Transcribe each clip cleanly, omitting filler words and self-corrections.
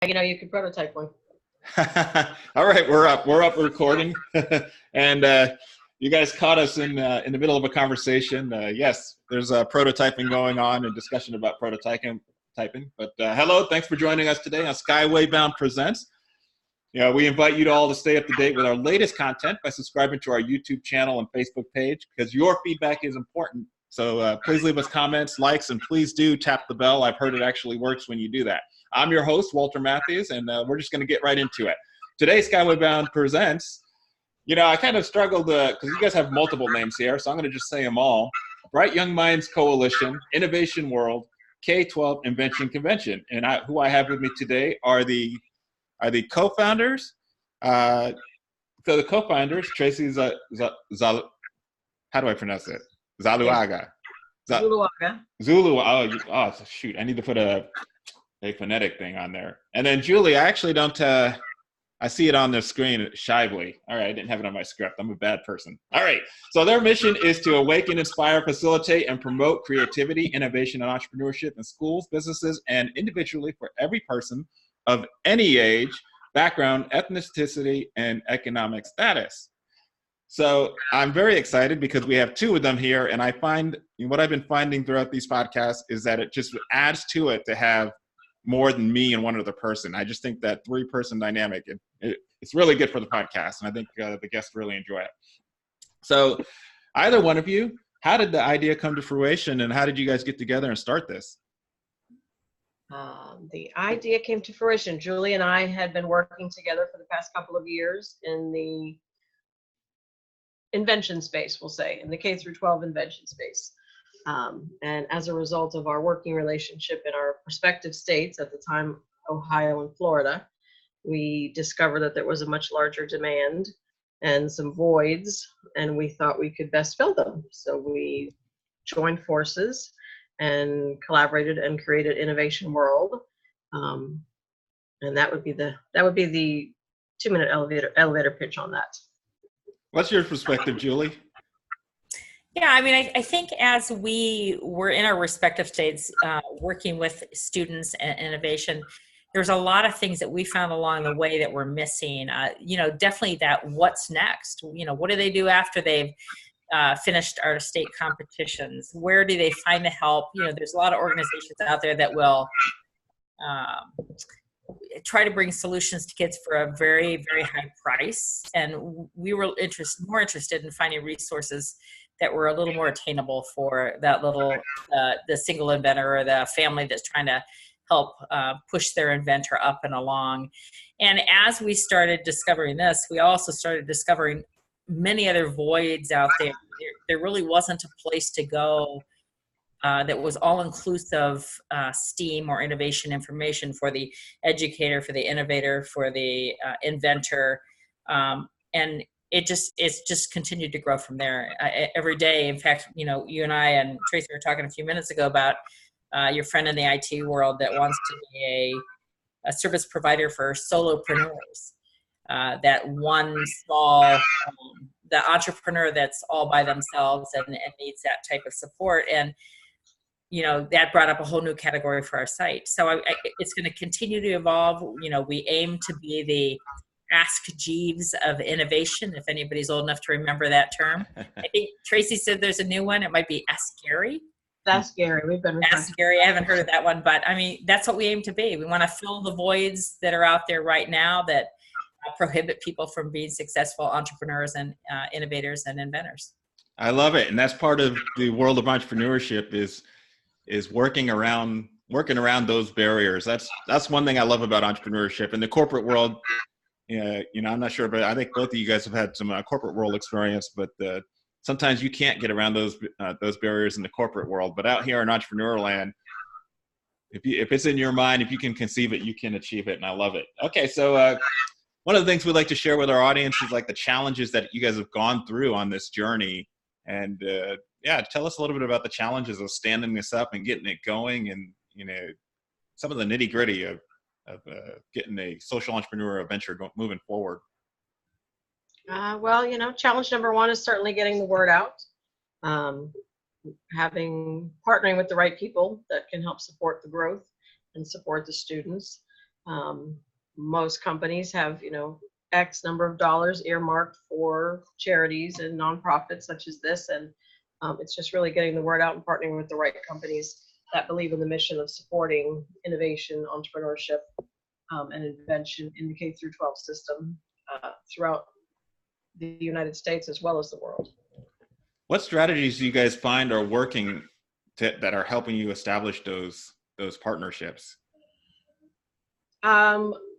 You could prototype one. All right, we're up. We're up recording, and you guys caught us in the middle of a conversation. Yes, there's prototyping going on and discussion about prototyping. But hello, thanks for joining us today on Skyway Bound Presents. We invite you to all to stay up to date with our latest content by subscribing to our YouTube channel and Facebook page, because your feedback is important. So please leave us comments, likes, and please do tap the bell. I've heard it actually works when you do that. I'm your host, Walter Matthews, and we're just going to get right into it. Today, Skyway Bound Presents, I kind of struggled because you guys have multiple names here, so I'm going to just say them all. Bright Young Minds Coalition, Innovation World, K12 Invention Convention. And who I have with me today are the co-founders. So the co-founders, Tracey how do I pronounce it? Zuluaga. Zuluaga. Zuluaga. Oh, shoot. I need to put a phonetic thing on there. And then Juli, I actually don't, I see it on the screen, Shively. All right, I didn't have it on my script. I'm a bad person. All right, so their mission is to awaken, inspire, facilitate, and promote creativity, innovation, and entrepreneurship in schools, businesses, and individually for every person of any age, background, ethnicity, and economic status. So I'm very excited because we have two of them here, and I find what I've been finding throughout these podcasts is that it just adds to it to have more than me and one other person. I just think that three-person dynamic, it's really good for the podcast, and I think the guests really enjoy it. So either one of you, how did the idea come to fruition, and how did you guys get together and start this? The idea came to fruition. Juli and I had been working together for the past couple of years in the invention space, we'll say, in the K-12 invention space. And as a result of our working relationship in our respective states, at the time, Ohio and Florida, we discovered that there was a much larger demand and some voids, and we thought we could best fill them. So we joined forces and collaborated and created Innovation World. And that would be the 2-minute elevator pitch on that. What's your perspective, Juli? Yeah, I mean, I think as we were in our respective states working with students and innovation, there's a lot of things that we found along the way that we're missing. Definitely that what's next? What do they do after they've finished our state competitions? Where do they find the help? There's a lot of organizations out there that will try to bring solutions to kids for a very, very high price. And we were more interested in finding resources that were a little more attainable for that little, the single inventor or the family that's trying to help push their inventor up and along. And as we started discovering this, we also started discovering many other voids out there. There really wasn't a place to go that was all-inclusive STEAM or innovation information for the educator, for the innovator, for the inventor. And it's just continued to grow from there every day. In fact, you and I and Tracey were talking a few minutes ago about your friend in the IT world that wants to be a service provider for solopreneurs. That one small, the entrepreneur that's all by themselves and needs that type of support. And that brought up a whole new category for our site. So it's going to continue to evolve. We aim to be the Ask Jeeves of innovation, if anybody's old enough to remember that term. I think Tracey said there's a new one. It might be Ask Gary. That's Gary. We've been Ask Gary. I haven't heard of that one, but I mean, that's what we aim to be. We want to fill the voids that are out there right now that prohibit people from being successful entrepreneurs and innovators and inventors. I love it. And that's part of the world of entrepreneurship is working around those barriers. That's one thing I love about entrepreneurship. In the corporate world, I'm not sure, but I think both of you guys have had some corporate world experience, but sometimes you can't get around those barriers in the corporate world. But out here in entrepreneur land, if it's in your mind, if you can conceive it, you can achieve it. And I love it. Okay. So one of the things we like to share with our audience is like the challenges that you guys have gone through on this journey. And tell us a little bit about the challenges of standing this up and getting it going, and some of the nitty gritty of getting a social entrepreneur venture moving forward. Challenge number one is certainly getting the word out. Partnering with the right people that can help support the growth and support the students. Most companies have, X number of dollars earmarked for charities and nonprofits such as this. And it's just really getting the word out and partnering with the right companies that believe in the mission of supporting innovation, entrepreneurship, and invention in the K through 12 system throughout the United States as well as the world. What strategies do you guys find are working that are helping you establish those partnerships?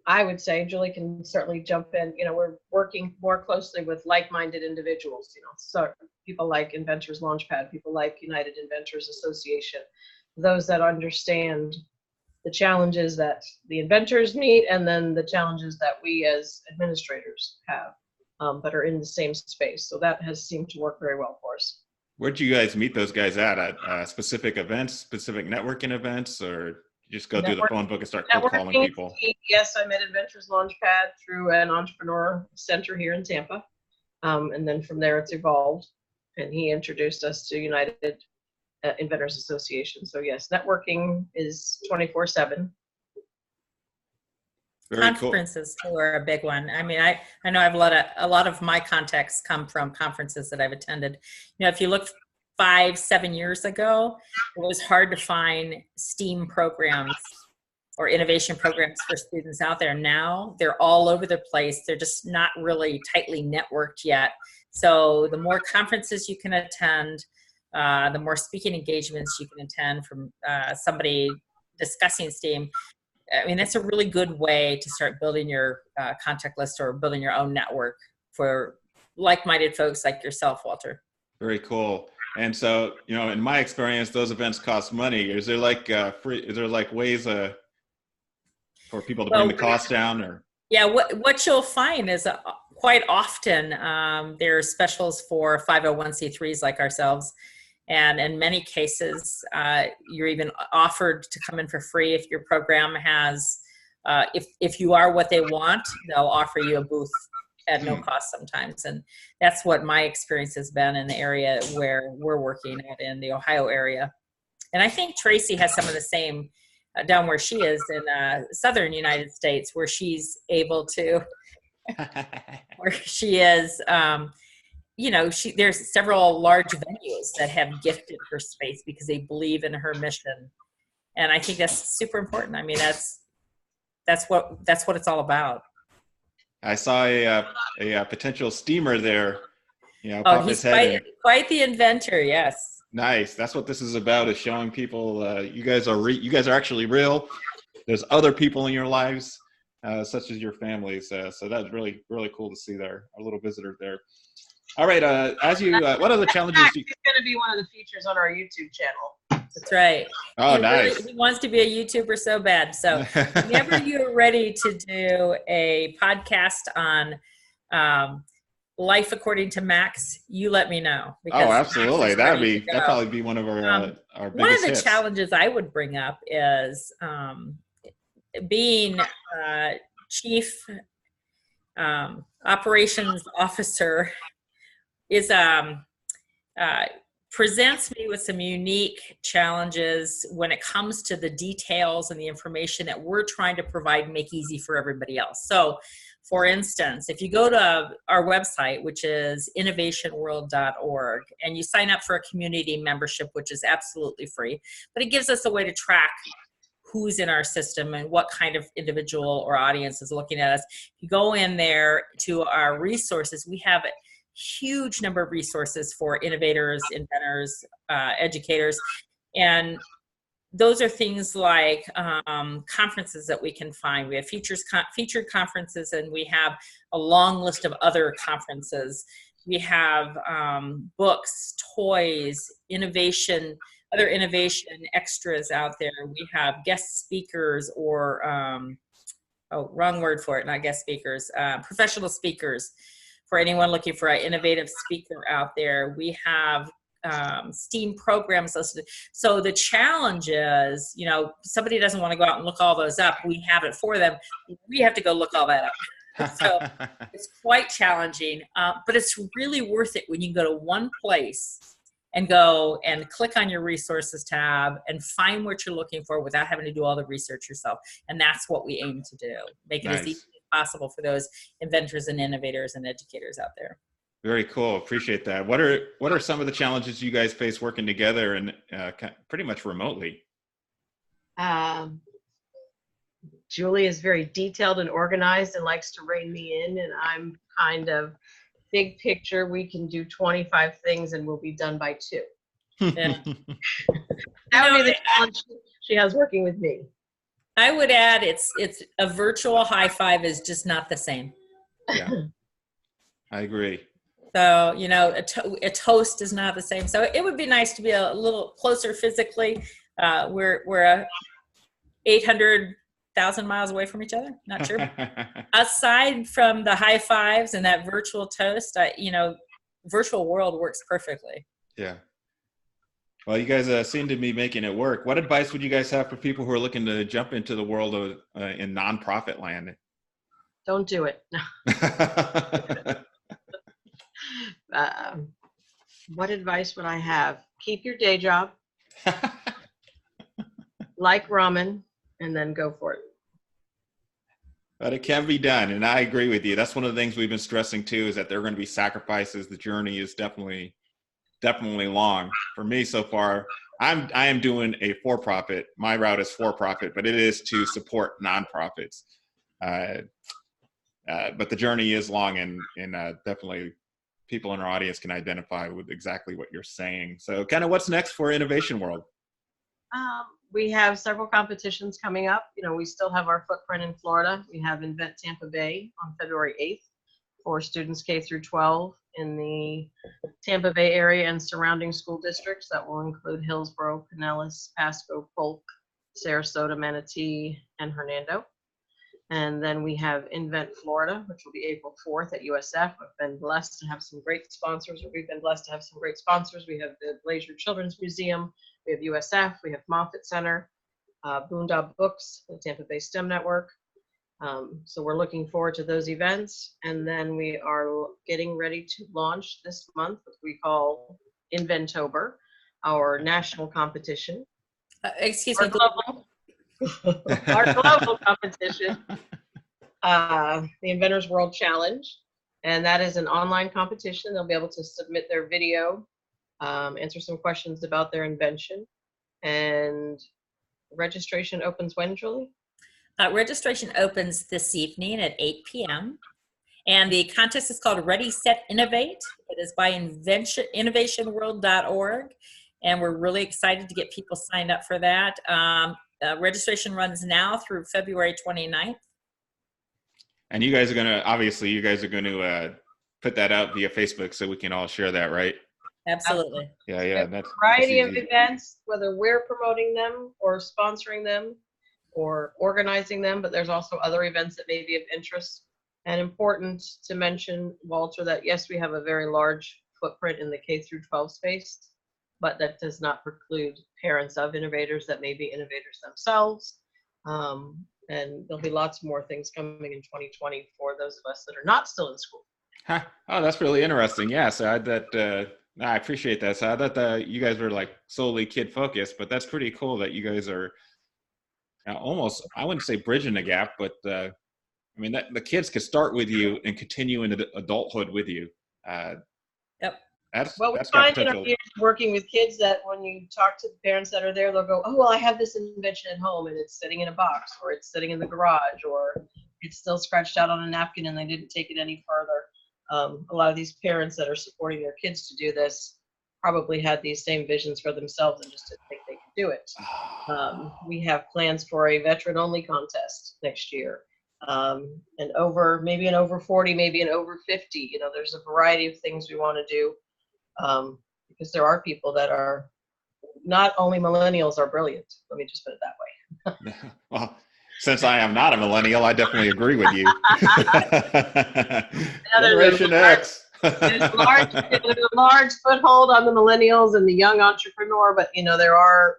I would say Julie can certainly jump in. We're working more closely with like-minded individuals, so people like Inventors Launchpad, people like United Inventors Association, those that understand the challenges that the inventors meet and then the challenges that we as administrators have, but are in the same space. So that has seemed to work very well for us. Where'd you guys meet those guys at specific events, specific networking events, or you just go through the phone book and start cold calling people? Yes, I met Inventors Launchpad through an entrepreneur center here in Tampa. And then from there it's evolved. And he introduced us to United Inventors Association. So yes, networking is 24/7. Very Conferences too are a big one. I mean, I know I've a lot of my contacts come from conferences that I've attended. If you look 5-7 years ago, it was hard to find STEAM programs or innovation programs for students out there. Now they're all over the place. They're just not really tightly networked yet. So the more conferences you can attend, the more speaking engagements you can attend from somebody discussing STEAM. I mean, that's a really good way to start building your contact list or building your own network for like-minded folks like yourself, Walter. Very cool. And so, in my experience, those events cost money. Is there like ways for people to bring the cost down? Or yeah, what you'll find is quite often there are specials for 501c3s like ourselves. And in many cases, you're even offered to come in for free if your program has, if you are what they want, they'll offer you a booth at no cost sometimes. And that's what my experience has been in the area where we're working at in the Ohio area. And I think Tracey has some of the same down where she is in southern United States, where she's able to, where she is, there's several large venues that have gifted her space because they believe in her mission. And I think that's super important. I mean, that's what it's all about. I saw a potential steamer there. He's quite the inventor. Yes. Nice. That's what this is about, is showing people you guys are actually real. There's other people in your lives, such as your families. So that's really, really cool to see there. Our little visitor there. All right. What other challenges? He's going to be one of the features on our YouTube channel. That's right. Oh, nice. He wants to be a YouTuber so bad. So whenever you're ready to do a podcast on life according to Max, you let me know. Oh, absolutely. That'd probably be one of our biggest One of the hits. challenges I would bring up is being chief operations officer presents me with some unique challenges when it comes to the details and the information that we're trying to provide and make easy for everybody else. So, for instance, if you go to our website, which is innovationworld.org, and you sign up for a community membership, which is absolutely free, but it gives us a way to track who's in our system and what kind of individual or audience is looking at us. If you go in there to our resources, we have a huge number of resources for innovators, inventors, educators, and those are things like conferences that we can find. We have featured conferences, and we have a long list of other conferences. We have books, toys, other innovation extras out there. We have guest speakers or, wrong word for it, not guest speakers, professional speakers. For anyone looking for an innovative speaker out there, we have STEAM programs listed. So the challenge is, somebody doesn't want to go out and look all those up. We have it for them. We have to go look all that up. So it's quite challenging, but it's really worth it when you go to one place and go and click on your resources tab and find what you're looking for without having to do all the research yourself. And that's what we aim to do. Make it as easy as possible for those inventors and innovators and educators out there. Very cool. Appreciate that. What are some of the challenges you guys face working together and pretty much remotely? Juli is very detailed and organized and likes to rein me in, and I'm kind of big picture. We can do 25 things and we'll be done by 2. Yeah. That would be the challenge she has working with me. I would add it's a virtual high five is just not the same. Yeah, I agree. So, you know, a toast is not the same. So it would be nice to be a little closer physically. We're 800,000 miles away from each other. Not sure. Aside from the high fives and that virtual toast, you know, virtual world works perfectly. Yeah. Well, you guys seem to be making it work. What advice would you guys have for people who are looking to jump into the world of in nonprofit land? Don't do it. What advice would I have? Keep your day job, like ramen, and then go for it. But it can be done, and I agree with you. That's one of the things we've been stressing too, is that there are going to be sacrifices. The journey is definitely long. For me so far, I am doing a for-profit. My route is for-profit, but it is to support nonprofits. But the journey is long, and definitely people in our audience can identify with exactly what you're saying. So kind of what's next for Innovation World? We have several competitions coming up. You know, we still have our footprint in Florida. We have Invent Tampa Bay on February 8th for students K through 12 in the Tampa Bay area and surrounding school districts. That will include Hillsborough, Pinellas, Pasco, Polk, Sarasota, Manatee, and Hernando. And then we have Invent Florida, which will be April 4th at USF. We've been blessed to have some great sponsors. We have the Glacier Children's Museum. We have USF. We have Moffitt Center, Boondock Books, the Tampa Bay STEM Network. So we're looking forward to those events. And then we are getting ready to launch this month what we call Inventober, our national competition. Excuse me. Our global competition, the Inventors World Challenge, and that is an online competition. They'll be able to submit their video, answer some questions about their invention, and registration opens when, Julie? Registration opens this evening at 8 p.m. And the contest is called Ready, Set, Innovate. It is by innovationworld.org. And we're really excited to get people signed up for that. Registration runs now through February 29th. And you guys are going to, put that out via Facebook so we can all share that, right? Absolutely. Yeah. That's a variety of events, whether we're promoting them or sponsoring them or organizing them, but there's also other events that may be of interest. And important to mention, Walter, that yes, we have a very large footprint in the K through 12 space, but that does not preclude parents of innovators that may be innovators themselves. And there'll be lots more things coming in 2020 for those of us that are not still in school. Huh. Oh, that's really interesting. Yeah, so I appreciate that. So I thought you guys were like solely kid focused, but that's pretty cool that you guys are almost, I wouldn't say bridging the gap, but I mean, the kids could start with you and continue into adulthood with you. Yep. That's we got find in potential. our years working with kids that when you talk to the parents that are there, they'll go, oh, well, I have this invention at home and it's sitting in a box, or it's sitting in the garage, or it's still scratched out on a napkin and they didn't take it any further. A lot of these parents that are supporting their kids to do this probably had these same visions for themselves and just didn't think they could do it. We have plans for a veteran-only contest next year. And maybe an over 40, maybe an over 50. You know, there's a variety of things we want to do. Because there are people that are not only millennials are brilliant. Let me just put it that way. Well, since I am not a millennial, I definitely agree with you. Generation X. There's a large foothold on the millennials and the young entrepreneur, but there are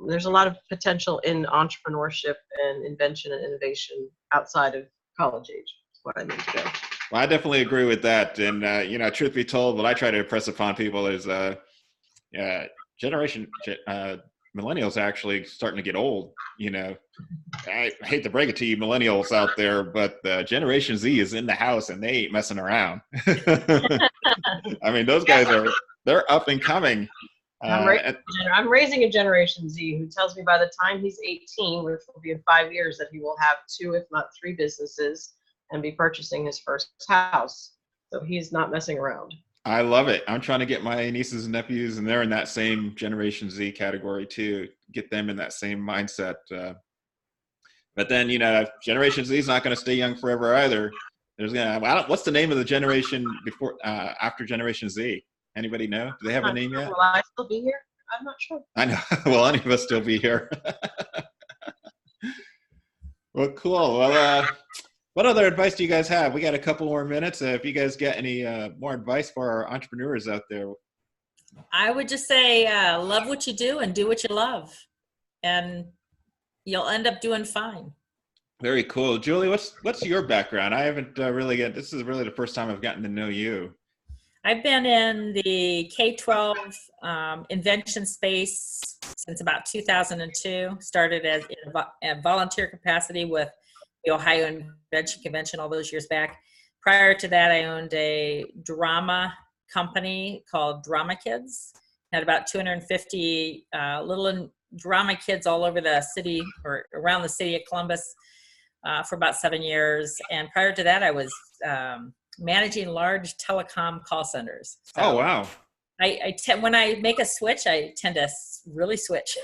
there's a lot of potential in entrepreneurship and invention and innovation outside of college age. Is what I mean to go. Well, I definitely agree with that. And, truth be told, what I try to impress upon people is generation millennials are actually starting to get old. I hate to break it to you millennials out there, but Generation Z is in the house and they ain't messing around. I mean, those guys they're up and coming. I'm raising a Generation Z who tells me by the time he's 18, which will be in 5 years, that he will have 2, if not 3 businesses and be purchasing his first house. So he's not messing around. I love it. I'm trying to get my nieces and nephews, and they're in that same Generation Z category too, get them in that same mindset. But then, Generation Z is not going to stay young forever either. What's the name of the generation before, after Generation Z? Anybody know? Do they have a name yet? Will I still be here? I'm not sure. I know. Will any of us still be here? Well, cool. Well, what other advice do you guys have? We got a couple more minutes. If you guys got any more advice for our entrepreneurs out there. I would just say, love what you do and do what you love, and you'll end up doing fine. Very cool. Julie, what's your background? I haven't this is really the first time I've gotten to know you. I've been in the K12 invention space since about 2002. Started as in a volunteer capacity with the Ohio Invention Convention all those years back. Prior to that, I owned a drama company called Drama Kids. Had about 250 little drama kids all over the city or around the city of Columbus for about 7 years. And prior to that, I was managing large telecom call centers. So oh, wow. When I make a switch, I tend to really switch.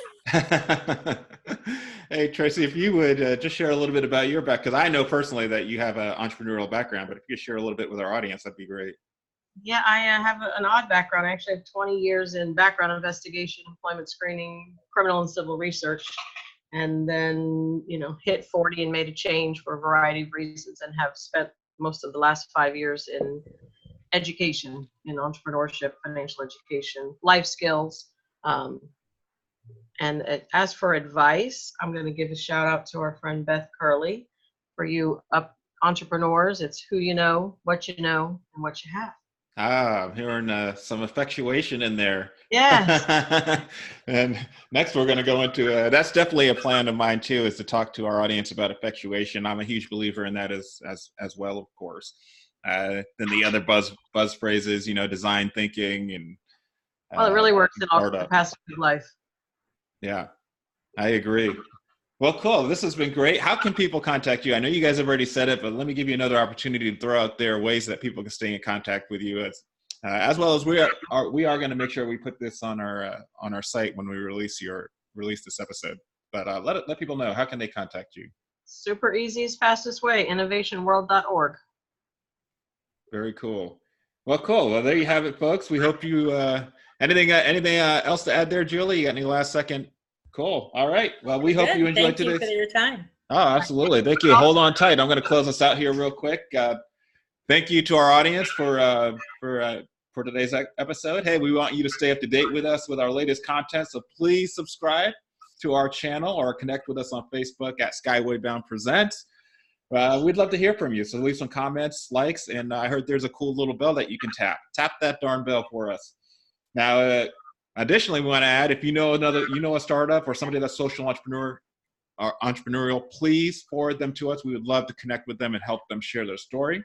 Hey, Tracey, if you would just share a little bit about your background, because I know personally that you have an entrepreneurial background, but if you could share a little bit with our audience, that'd be great. Yeah, I have an odd background. I actually have 20 years in background investigation, employment screening, criminal and civil research, and then, hit 40 and made a change for a variety of reasons, and have spent most of the last 5 years in education, in entrepreneurship, financial education, life skills. And as for advice, I'm going to give a shout out to our friend Beth Curley. For you entrepreneurs, it's who you know, and what you have. I'm hearing some effectuation in there. Yes. And next we're going to go into, that's definitely a plan of mine too, is to talk to our audience about effectuation. I'm a huge believer in that as well, of course. Then the other buzz phrases, design thinking and. Well, it really works in all capacities of life. Yeah, I agree. Well, cool. This has been great. How can people contact you? I know you guys have already said it, but let me give you another opportunity to throw out there ways that people can stay in contact with you, as well as we are going to make sure we put this on our site when we release this episode. But let people know, how can they contact you? Super easiest, fastest way, innovationworld.org. Very cool. Well, cool. Well, there you have it, folks. We hope you anything else to add there, Julie? You got any last second? Cool. All right. Well, we hope you enjoyed today. Thank you for your time. Oh, absolutely. Thank you. Hold on tight. I'm going to close us out here real quick. Thank you to our audience for today's episode. Hey, we want you to stay up to date with us with our latest content. So please subscribe to our channel or connect with us on Facebook at Skyway Bound Presents. We'd love to hear from you. So leave some comments, likes, and I heard there's a cool little bell that you can tap. Tap that darn bell for us. Now, additionally, we want to add, if you know a startup or somebody that's social entrepreneurial, please forward them to us. We would love to connect with them and help them share their story.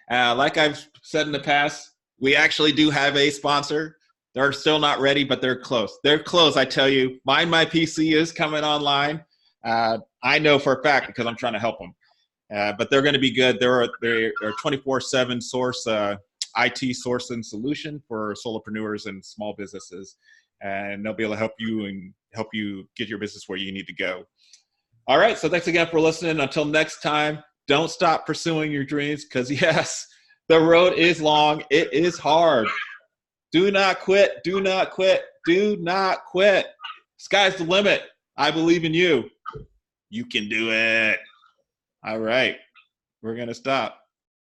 Like I've said in the past, we actually do have a sponsor. They're still not ready, but they're close. They're close, I tell you. Mind My PC is coming online. I know for a fact because I'm trying to help them. But they're going to be good. They're a 24/7 source, IT sourcing solution for solopreneurs and small businesses. And they'll be able to help you get your business where you need to go. All right. So thanks again for listening. Until next time, don't stop pursuing your dreams because, yes, the road is long. It is hard. Do not quit. Do not quit. Do not quit. Sky's the limit. I believe in you. You can do it. All right. We're going to stop.